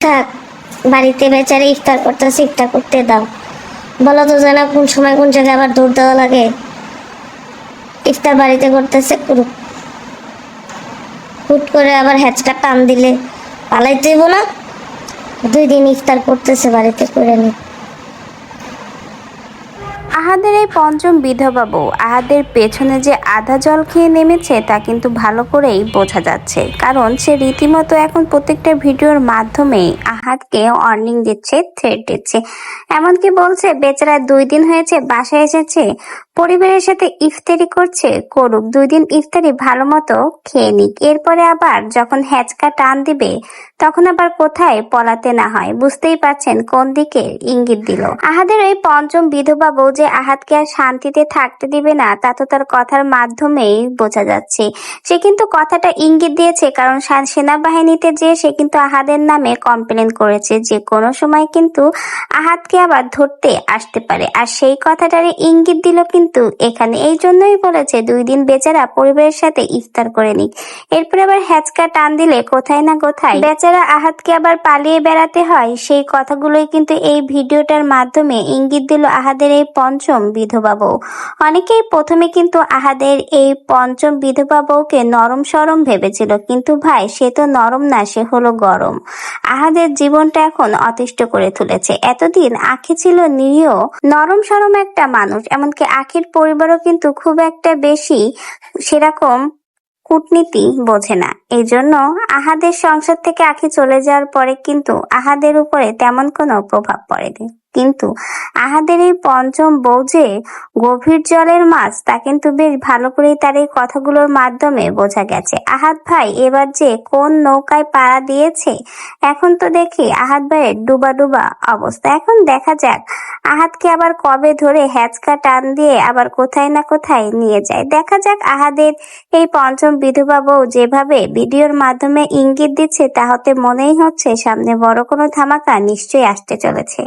থাক, বাড়িতে বেচারে ইফতার করতেছে, ইফতার করতে দাও। বলো তো যেন কোন সময় কোন জায়গায় আবার দৌড় দেওয়া লাগে। ইফতার বাড়িতে করতেছে, করুক। হুট করে আবার হ্যাচকা টান দিলে পালাইতে হইব না? 2 দিন ইফতার করতেছে, বাড়িতে করে নি। আহাদের এই পঞ্চম বিধবা বউ আহাদের পেছনে যে আধা জল খেয়ে নেমেছে তা কিন্তু ভালো করেই বোঝা যাচ্ছে, কারণ সে রীতিমতো এখন প্রত্যেকটা ভিডিওর মাধ্যমে আহাদকে ওয়ার্নিং দিচ্ছে, থ্রেট দিচ্ছে। এমনকি বলছে বেচারা 2 দিন হয়েছে বাসায় এসেছে, পরিবারের সাথে ইফতারি করছে, করুক, 2 দিন ইফতারি ভালো মতো খেয়ে নিক, এরপরে আবার যখন হ্যাচকা টান দিবে তখন আবার কোথায় পলাতে না হয়। বুঝতেই পারছেন কোন দিকে ইঙ্গিত দিল। আহাদের ওই পঞ্চম বিধবা বউ যে আহাদকে আর শান্তিতে থাকতে দিবে না তা তো তার কথার মাধ্যমেই বোঝা যাচ্ছে। সে কিন্তু কথাটা ইঙ্গিত দিয়েছে, কারণ সেনাবাহিনীতে যে সে কিন্তু আহাদের নামে কমপ্লেন করেছে যে কোনো সময় কিন্তু আহাদকে আবার ধরতে আসতে পারে, আর সেই কথাটারে ইঙ্গিত দিল কিন্তু এখানে। এই জন্যই বলেছে 2 দিন বেচারা পরিবারের সাথে ইফতার করে নিক, এরপরে আবার হ্যাচকা টান দিলে কোথায় না কোথায় বেচারা আহাদকে আবার পালিয়ে বেড়াতে হয়। সেই কথাগুলোই কিন্তু এই ভিডিওটার মাধ্যমে ইঙ্গিত দিল আহাদের এই পঞ্চম বিধবা বউ। অনেকেই প্রথমে কিন্তু আহাদের এই পঞ্চম বিধবা বউকে নরম সরম ভেবেছিল, কিন্তু ভাই সে তো নরম না, সে হলো গরম। আহাদের জীবনটা এখন অতিষ্ঠ করে তুলেছে। এতদিন আখি ছিল নিরীহ নরম সরম একটা মানুষ, এমনকি আখির পরিবারও কিন্তু খুব একটা বেশি সেরকম কূটনীতি বোঝে না। এই জন্য আহাদের সংসার থেকে আখি চলে যাওয়ার পরে কিন্তু আহাদের উপরে তেমন কোনো প্রভাব পড়েনি, কিন্তু আহাদের এই পঞ্চম বউ যে গভীর জলের মাছ তা কিন্তু বেশ ভালো করেই তার এই কথাগুলোর মাধ্যমে বোঝা গেছে। আহাদ ভাই এবার যে কোন নৌকায় পাড়া দিয়েছে, এখন তো দেখি আহাদ ভাইয়ের ডুবা ডুবা অবস্থা। এখন দেখা যাক আহাদকে আবার কবে ধরে হ্যাচকা টান দিয়ে আবার কোথায় না কোথায় নিয়ে যায়। দেখা যাক আহাদের এই পঞ্চম বিধবা বউ যেভাবে ভিডিওর মাধ্যমে ইঙ্গিত দিচ্ছে, তাহতে মনেই হচ্ছে সামনে বড় কোনো ধামাকা নিশ্চয়ই আসতে চলেছে।